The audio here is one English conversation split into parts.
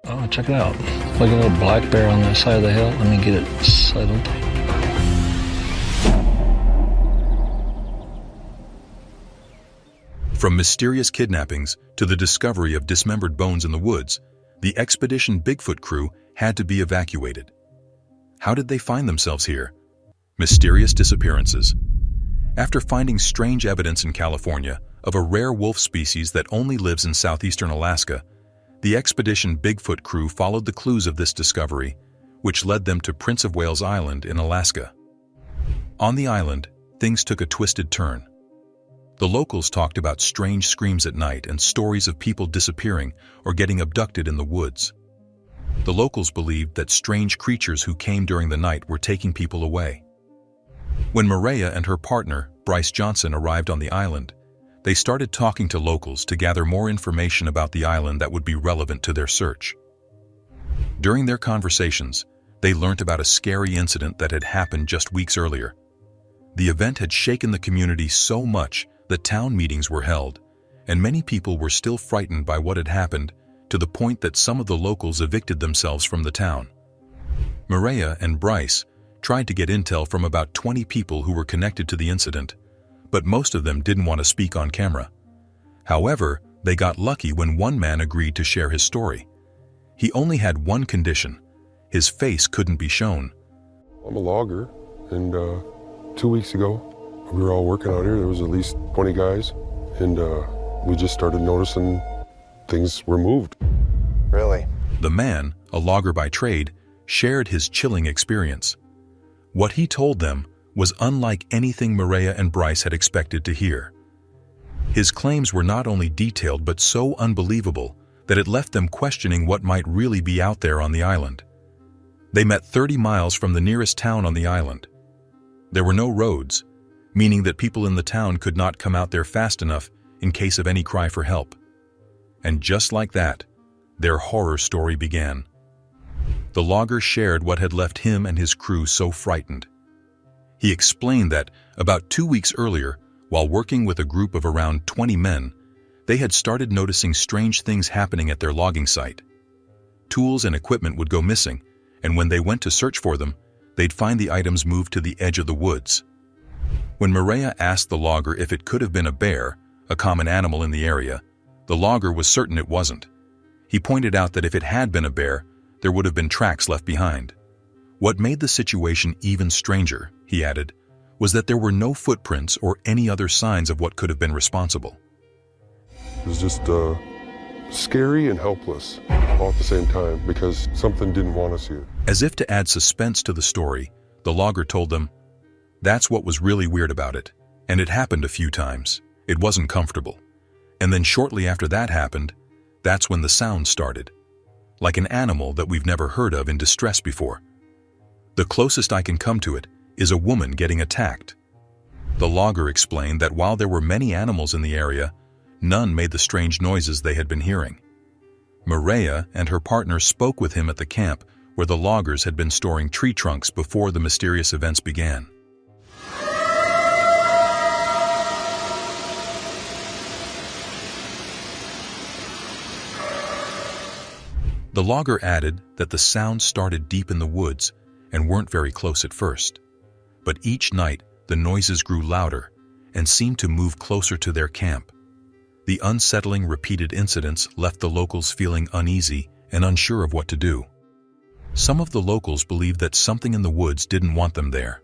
Oh, check it out. Like a little black bear on the side of the hill. Let me get it settled. From mysterious kidnappings to the discovery of dismembered bones in the woods, the Expedition Bigfoot crew had to be evacuated. How did they find themselves here? Mysterious disappearances. After finding strange evidence in California of a rare wolf species that only lives in southeastern Alaska, the Expedition Bigfoot crew followed the clues of this discovery, which led them to Prince of Wales Island in Alaska. On the island, things took a twisted turn. The locals talked about strange screams at night and stories of people disappearing or getting abducted in the woods. The locals believed that strange creatures who came during the night were taking people away. When Maria and her partner, Bryce Johnson, arrived on the island, they started talking to locals to gather more information about the island that would be relevant to their search. During their conversations, they learned about a scary incident that had happened just weeks earlier. The event had shaken the community so much that town meetings were held, and many people were still frightened by what had happened, to the point that some of the locals evicted themselves from the town. Maria and Bryce tried to get intel from about 20 people who were connected to the incident, but most of them didn't want to speak on camera. However, they got lucky when one man agreed to share his story. He only had one condition: his face couldn't be shown. I'm a logger, and 2 weeks ago, we were all working out here. There was at least 20 guys, and we just started noticing things were moved. Really? The man, a logger by trade, shared his chilling experience. What he told them was unlike anything Maria and Bryce had expected to hear. His claims were not only detailed but so unbelievable that it left them questioning what might really be out there on the island. They met 30 miles from the nearest town on the island. There were no roads, meaning that people in the town could not come out there fast enough in case of any cry for help. And just like that, their horror story began. The logger shared what had left him and his crew so frightened. He explained that about 2 weeks earlier, while working with a group of around 20 men, they had started noticing strange things happening at their logging site. Tools and equipment would go missing, and when they went to search for them, they'd find the items moved to the edge of the woods. When Maria asked the logger if it could have been a bear, a common animal in the area, the logger was certain it wasn't. He pointed out that if it had been a bear, there would have been tracks left behind. What made the situation even stranger, he added, was that there were no footprints or any other signs of what could have been responsible. It was just scary and helpless all at the same time because something didn't want us here. As if to add suspense to the story, the logger told them, "That's what was really weird about it, and it happened a few times. It wasn't comfortable. And then shortly after that happened, that's when the sound started. Like an animal that we've never heard of in distress before. The closest I can come to it is a woman getting attacked." The logger explained that while there were many animals in the area, none made the strange noises they had been hearing. Maria and her partner spoke with him at the camp where the loggers had been storing tree trunks before the mysterious events began. The logger added that the sounds started deep in the woods and weren't very close at first. But each night, the noises grew louder and seemed to move closer to their camp. The unsettling repeated incidents left the locals feeling uneasy and unsure of what to do. Some of the locals believed that something in the woods didn't want them there.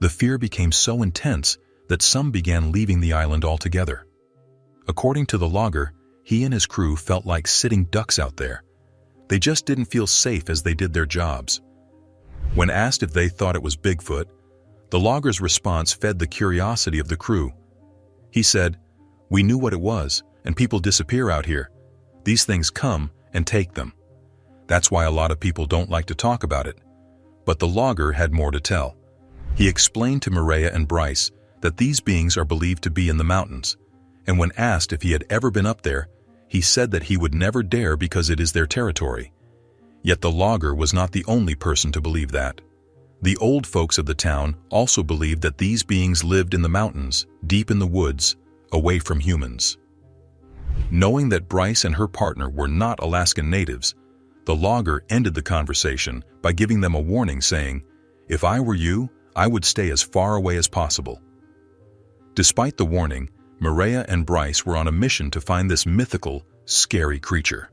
The fear became so intense that some began leaving the island altogether. According to the logger, he and his crew felt like sitting ducks out there. They just didn't feel safe as they did their jobs. When asked if they thought it was Bigfoot, the logger's response fed the curiosity of the crew. He said, "We knew what it was, and people disappear out here. These things come and take them. That's why a lot of people don't like to talk about it." But the logger had more to tell. He explained to Maria and Bryce that these beings are believed to be in the mountains, and when asked if he had ever been up there, he said that he would never dare because it is their territory. Yet the logger was not the only person to believe that. The old folks of the town also believed that these beings lived in the mountains, deep in the woods, away from humans. Knowing that Bryce and her partner were not Alaskan natives, The logger ended the conversation by giving them a warning saying, "If I were you, I would stay as far away as possible." Despite the warning, Maria and Bryce were on a mission to find this mythical, scary creature.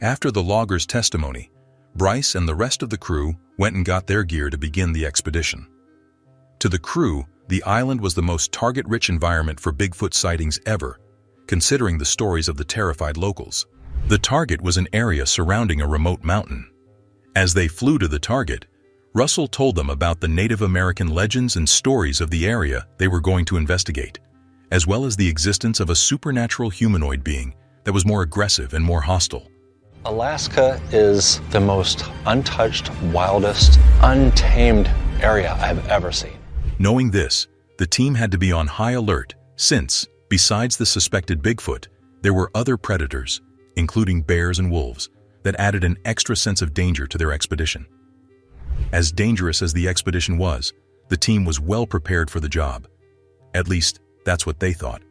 After the logger's testimony, Bryce and the rest of the crew went and got their gear to begin the expedition. To the crew, the island was the most target-rich environment for Bigfoot sightings ever, considering the stories of the terrified locals. The target was an area surrounding a remote mountain. As they flew to the target, Russell told them about the Native American legends and stories of the area they were going to investigate, as well as the existence of a supernatural humanoid being that was more aggressive and more hostile. Alaska is the most untouched, wildest, untamed area I've ever seen. Knowing this, the team had to be on high alert since, besides the suspected Bigfoot, there were other predators, including bears and wolves, that added an extra sense of danger to their expedition. As dangerous as the expedition was, the team was well prepared for the job. At least, that's what they thought.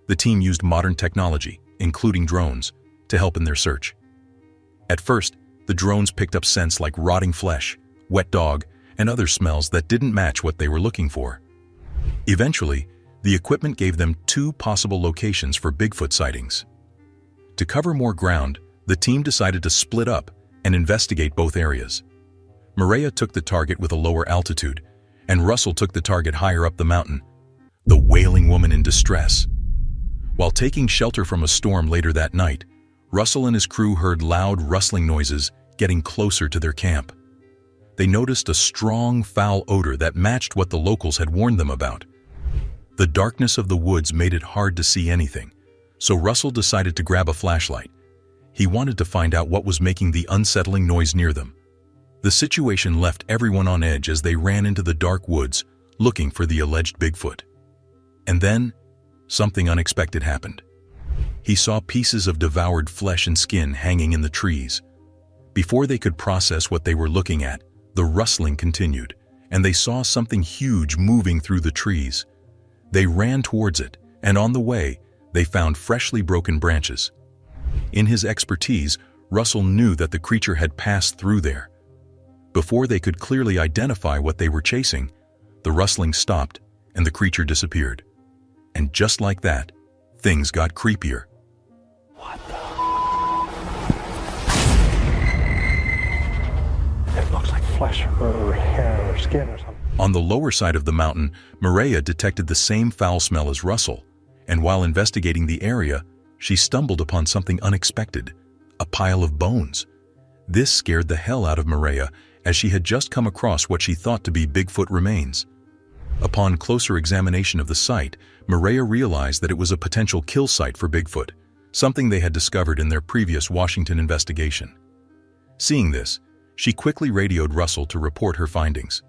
The team used modern technology, including drones, to help in their search. At first, the drones picked up scents like rotting flesh, wet dog, and other smells that didn't match what they were looking for. Eventually, the equipment gave them 2 possible locations for Bigfoot sightings. To cover more ground, the team decided to split up and investigate both areas. Maria took the target with a lower altitude, and Russell took the target higher up the mountain, the wailing woman in distress. While taking shelter from a storm later that night, Russell and his crew heard loud rustling noises getting closer to their camp. They noticed a strong, foul odor that matched what the locals had warned them about. The darkness of the woods made it hard to see anything, so Russell decided to grab a flashlight. He wanted to find out what was making the unsettling noise near them. The situation left everyone on edge as they ran into the dark woods, looking for the alleged Bigfoot. And then, something unexpected happened. He saw pieces of devoured flesh and skin hanging in the trees. Before they could process what they were looking at, the rustling continued, and they saw something huge moving through the trees. They ran towards it, and on the way, they found freshly broken branches. In his expertise, Russell knew that the creature had passed through there. Before they could clearly identify what they were chasing, the rustling stopped and the creature disappeared. And just like that, things got creepier. What the? It looks like flesh or hair or skin or something. On the lower side of the mountain, Maria detected the same foul smell as Russell, and while investigating the area, she stumbled upon something unexpected, a pile of bones. This scared the hell out of Maria, as she had just come across what she thought to be Bigfoot remains. Upon closer examination of the site, Maria realized that it was a potential kill site for Bigfoot, something they had discovered in their previous Washington investigation. Seeing this, she quickly radioed Russell to report her findings.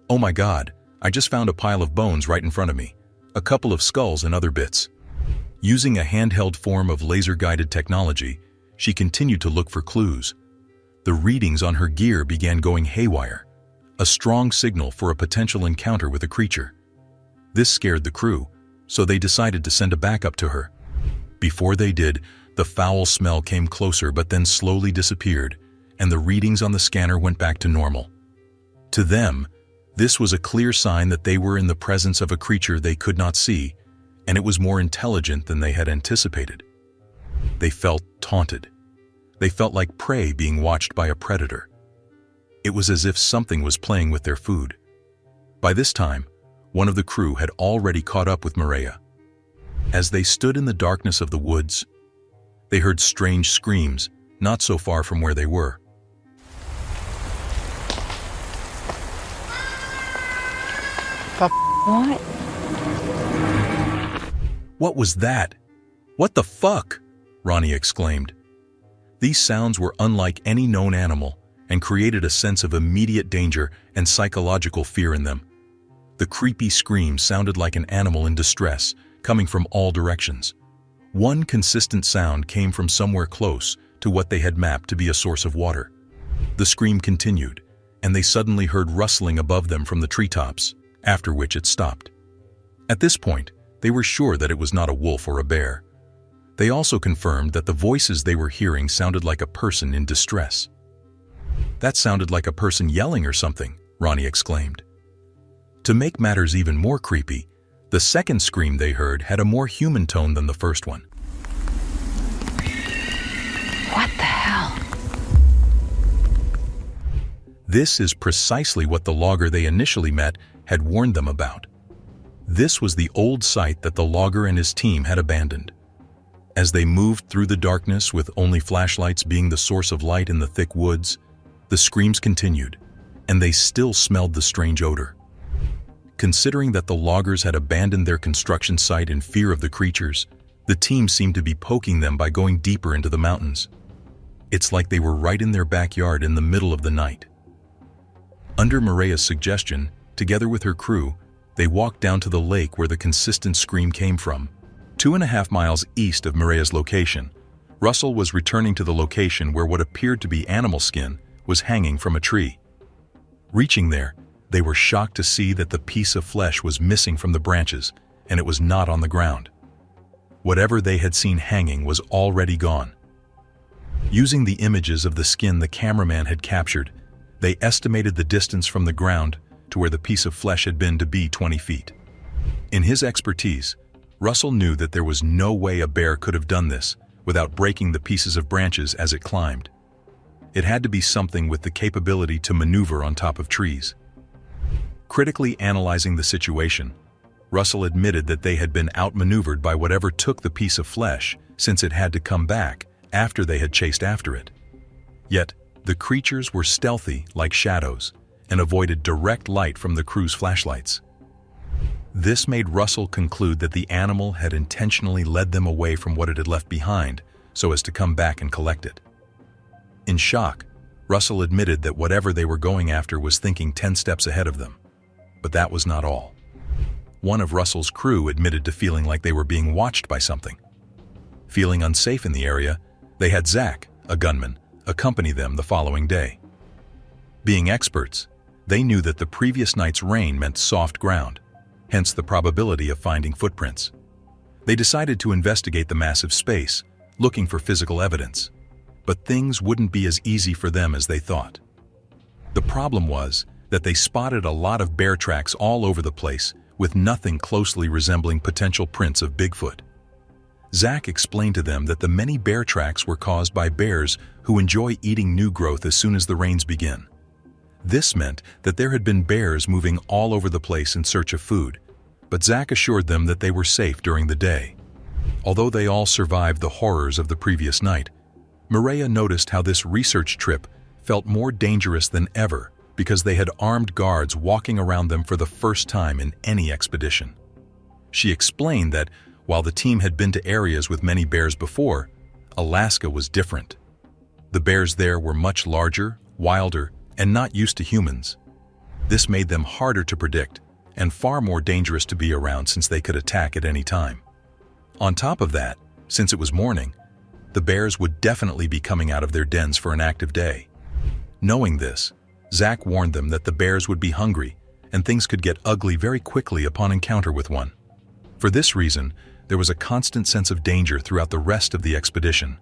"Oh my God, I just found a pile of bones right in front of me, a couple of skulls and other bits." Using a handheld form of laser-guided technology, she continued to look for clues. The readings on her gear began going haywire, a strong signal for a potential encounter with a creature. This scared the crew, so they decided to send a backup to her. Before they did, the foul smell came closer but then slowly disappeared, and the readings on the scanner went back to normal. To them, this was a clear sign that they were in the presence of a creature they could not see, and it was more intelligent than they had anticipated. They felt taunted. They felt like prey being watched by a predator. It was as if something was playing with their food. By this time, one of the crew had already caught up with Maria. As they stood in the darkness of the woods, they heard strange screams not so far from where they were. What? "What was that? What the fuck?" Ronnie exclaimed. These sounds were unlike any known animal and created a sense of immediate danger and psychological fear in them. The creepy scream sounded like an animal in distress, coming from all directions. One consistent sound came from somewhere close to what they had mapped to be a source of water. The scream continued, and they suddenly heard rustling above them from the treetops, after which it stopped. At this point, they were sure that it was not a wolf or a bear. They also confirmed that the voices they were hearing sounded like a person in distress. "That sounded like a person yelling or something," Ronnie exclaimed. To make matters even more creepy, the second scream they heard had a more human tone than the first one. What the hell? This is precisely what the logger they initially met had warned them about. This was the old site that the logger and his team had abandoned. As they moved through the darkness with only flashlights being the source of light in the thick woods, the screams continued, and they still smelled the strange odor. Considering that the loggers had abandoned their construction site in fear of the creatures, the team seemed to be poking them by going deeper into the mountains. It's like they were right in their backyard in the middle of the night. Under Maria's suggestion, together with her crew, they walked down to the lake where the consistent scream came from. 2.5 miles east of Maria's location, Russell was returning to the location where what appeared to be animal skin was hanging from a tree. Reaching there, they were shocked to see that the piece of flesh was missing from the branches, and it was not on the ground. Whatever they had seen hanging was already gone. Using the images of the skin the cameraman had captured, they estimated the distance from the ground to where the piece of flesh had been to be 20 feet. In his expertise, Russell knew that there was no way a bear could have done this without breaking the pieces of branches as it climbed. It had to be something with the capability to maneuver on top of trees. Critically analyzing the situation, Russell admitted that they had been outmaneuvered by whatever took the piece of flesh, since it had to come back after they had chased after it. Yet, the creatures were stealthy like shadows and avoided direct light from the crew's flashlights. This made Russell conclude that the animal had intentionally led them away from what it had left behind so as to come back and collect it. In shock, Russell admitted that whatever they were going after was thinking 10 steps ahead of them. But that was not all. One of Russell's crew admitted to feeling like they were being watched by something. Feeling unsafe in the area, they had Zach, a gunman, accompany them the following day. Being experts, they knew that the previous night's rain meant soft ground, hence the probability of finding footprints. They decided to investigate the massive space, looking for physical evidence. But things wouldn't be as easy for them as they thought. The problem was that they spotted a lot of bear tracks all over the place with nothing closely resembling potential prints of Bigfoot. Zach explained to them that the many bear tracks were caused by bears who enjoy eating new growth as soon as the rains begin. This meant that there had been bears moving all over the place in search of food, but Zach assured them that they were safe during the day. Although they all survived the horrors of the previous night, Maria noticed how this research trip felt more dangerous than ever because they had armed guards walking around them for the first time in any expedition. She explained that while the team had been to areas with many bears before, Alaska was different. The bears there were much larger, wilder, and not used to humans. This made them harder to predict and far more dangerous to be around since they could attack at any time. On top of that, since it was morning, the bears would definitely be coming out of their dens for an active day. Knowing this, Zach warned them that the bears would be hungry and things could get ugly very quickly upon encounter with one. For this reason, there was a constant sense of danger throughout the rest of the expedition.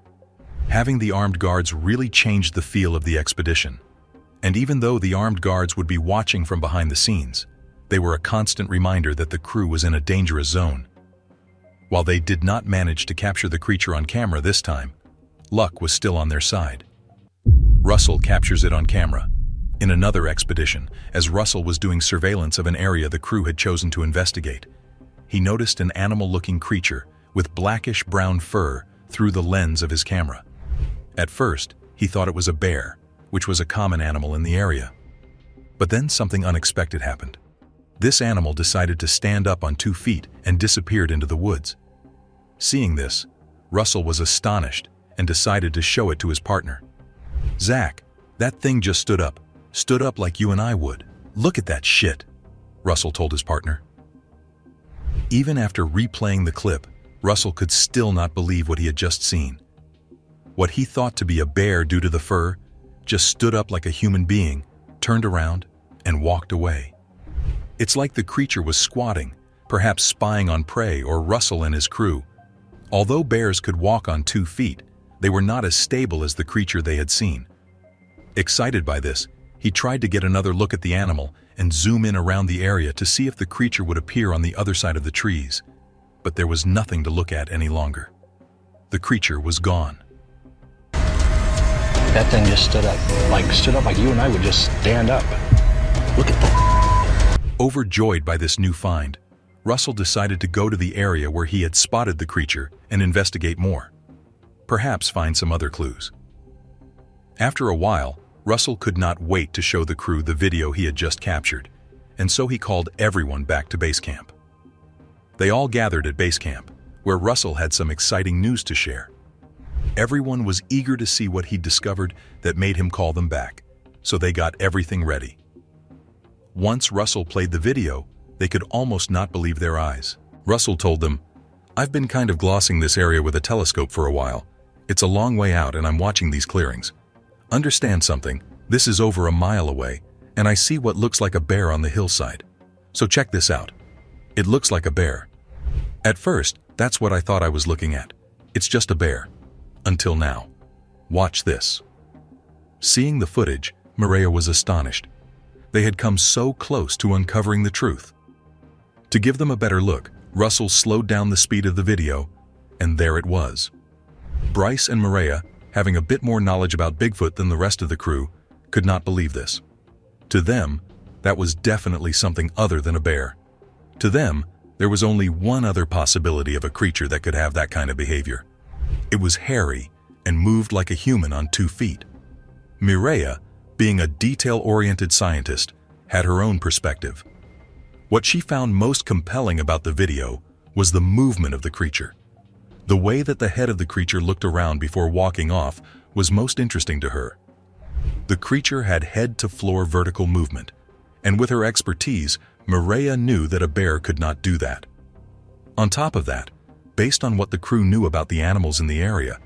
Having the armed guards really changed the feel of the expedition. And even though the armed guards would be watching from behind the scenes, they were a constant reminder that the crew was in a dangerous zone. While they did not manage to capture the creature on camera this time, luck was still on their side. Russell captures it on camera. In another expedition, as Russell was doing surveillance of an area the crew had chosen to investigate, he noticed an animal-looking creature with blackish-brown fur through the lens of his camera. At first, he thought it was a bear, which was a common animal in the area. But then something unexpected happened. This animal decided to stand up on 2 feet and disappeared into the woods. Seeing this, Russell was astonished and decided to show it to his partner. "Zach, that thing just stood up like you and I would. Look at that shit," Russell told his partner. Even after replaying the clip, Russell could still not believe what he had just seen. What he thought to be a bear due to the fur just stood up like a human being, turned around, and walked away. It's like the creature was squatting, perhaps spying on prey or Russell and his crew. Although bears could walk on 2 feet, they were not as stable as the creature they had seen. Excited by this, he tried to get another look at the animal and zoom in around the area to see if the creature would appear on the other side of the trees. But there was nothing to look at any longer. The creature was gone. That thing just stood up like you and I would just stand up. Look at that. Overjoyed by this new find, Russell decided to go to the area where he had spotted the creature and investigate more. Perhaps find some other clues. After a while, Russell could not wait to show the crew the video he had just captured, and so he called everyone back to base camp. They all gathered at base camp, where Russell had some exciting news to share. Everyone was eager to see what he'd discovered that made him call them back, so they got everything ready. Once Russell played the video, they could almost not believe their eyes. Russell told them, "I've been kind of glossing this area with a telescope for a while. It's a long way out and I'm watching these clearings. Understand something, this is over a mile away, and I see what looks like a bear on the hillside. So check this out. It looks like a bear. At first, that's what I thought I was looking at. It's just a bear. Until now. Watch this." Seeing the footage, Maria was astonished. They had come so close to uncovering the truth. To give them a better look, Russell slowed down the speed of the video, and there it was. Bryce and Maria, having a bit more knowledge about Bigfoot than the rest of the crew, could not believe this. To them, that was definitely something other than a bear. To them, there was only one other possibility of a creature that could have that kind of behavior. It was hairy and moved like a human on 2 feet. Mireya, being a detail-oriented scientist, had her own perspective. What she found most compelling about the video was the movement of the creature. The way that the head of the creature looked around before walking off was most interesting to her. The creature had head-to-floor vertical movement, and with her expertise, Mireya knew that a bear could not do that. On top of that, based on what the crew knew about the animals in the area,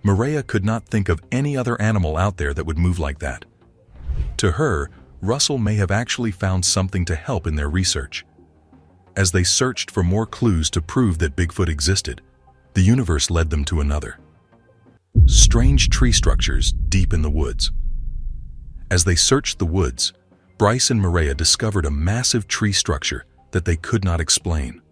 Mireya could not think of any other animal out there that would move like that. To her, Russell may have actually found something to help in their research. As they searched for more clues to prove that Bigfoot existed, the universe led them to another. Strange tree structures deep in the woods. As they searched the woods, Bryce and Mireya discovered a massive tree structure that they could not explain.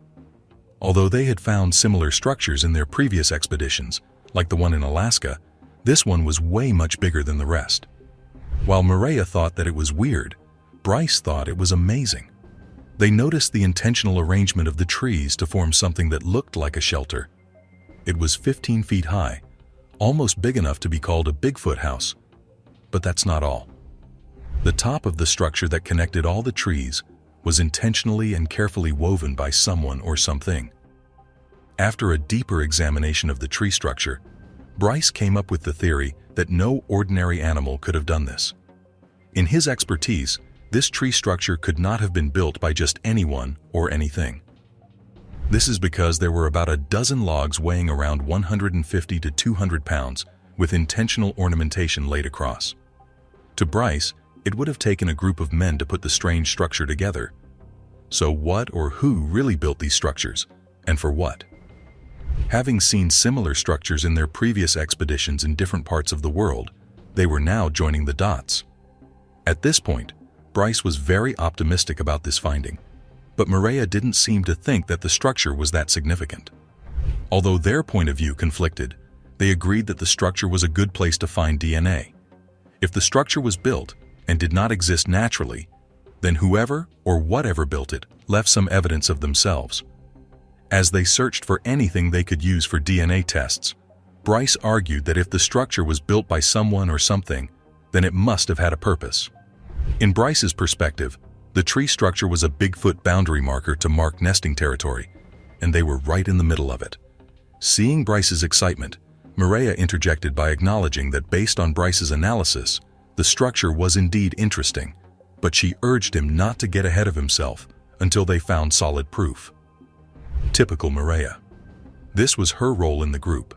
Although they had found similar structures in their previous expeditions, like the one in Alaska, this one was way much bigger than the rest. While Mireya thought that it was weird, Bryce thought it was amazing. They noticed the intentional arrangement of the trees to form something that looked like a shelter. It was 15 feet high, almost big enough to be called a Bigfoot house. But that's not all. The top of the structure that connected all the trees was intentionally and carefully woven by someone or something. After a deeper examination of the tree structure, Bryce came up with the theory that no ordinary animal could have done this. In his expertise, this tree structure could not have been built by just anyone or anything. This is because there were about a dozen logs weighing around 150 to 200 pounds with intentional ornamentation laid across. To Bryce, it would have taken a group of men to put the strange structure together. So what or who really built these structures, and for what? Having seen similar structures in their previous expeditions in different parts of the world, they were now joining the dots. At this point, Bryce was very optimistic about this finding, but Mireya didn't seem to think that the structure was that significant. Although their point of view conflicted, they agreed that the structure was a good place to find DNA. If the structure was built and did not exist naturally, then whoever or whatever built it left some evidence of themselves. As they searched for anything they could use for DNA tests, Bryce argued that if the structure was built by someone or something, then it must have had a purpose. In Bryce's perspective, the tree structure was a Bigfoot boundary marker to mark nesting territory, and they were right in the middle of it. Seeing Bryce's excitement, Mireya interjected by acknowledging that based on Bryce's analysis, the structure was indeed interesting, but she urged him not to get ahead of himself until they found solid proof. Typical Mireya. This was her role in the group,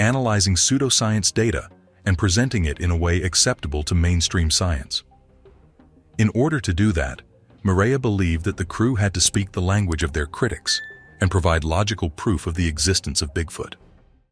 analyzing pseudoscience data and presenting it in a way acceptable to mainstream science. In order to do that, Mireya believed that the crew had to speak the language of their critics and provide logical proof of the existence of Bigfoot.